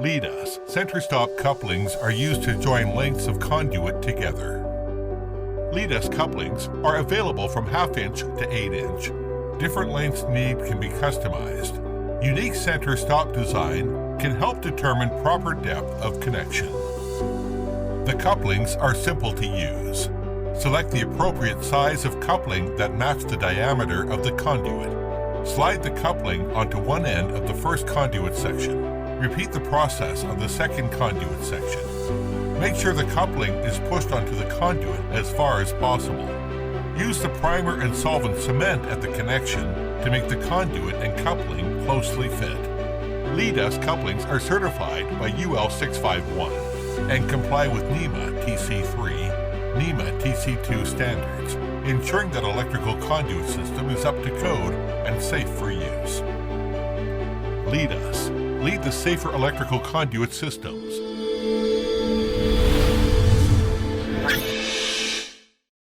Lead-us center stop couplings are used to join lengths of conduit together. Lead-us couplings are available from 1/2 inch to 8 inch. Different lengths needed can be customized. Unique center stop design can help determine proper depth of connection. The couplings are simple to use. Select the appropriate size of coupling that match the diameter of the conduit. Slide the coupling onto one end of the first conduit section. Repeat the process on the second conduit section. Make sure the coupling is pushed onto the conduit as far as possible. Use the primer and solvent cement at the connection to make the conduit and coupling closely fit. Lead-us couplings are certified by UL 651 and comply with NEMA TC3, NEMA TC2 standards, ensuring that electrical conduit system is up to code and safe for use. Lead-us. Lead the safer electrical conduit systems.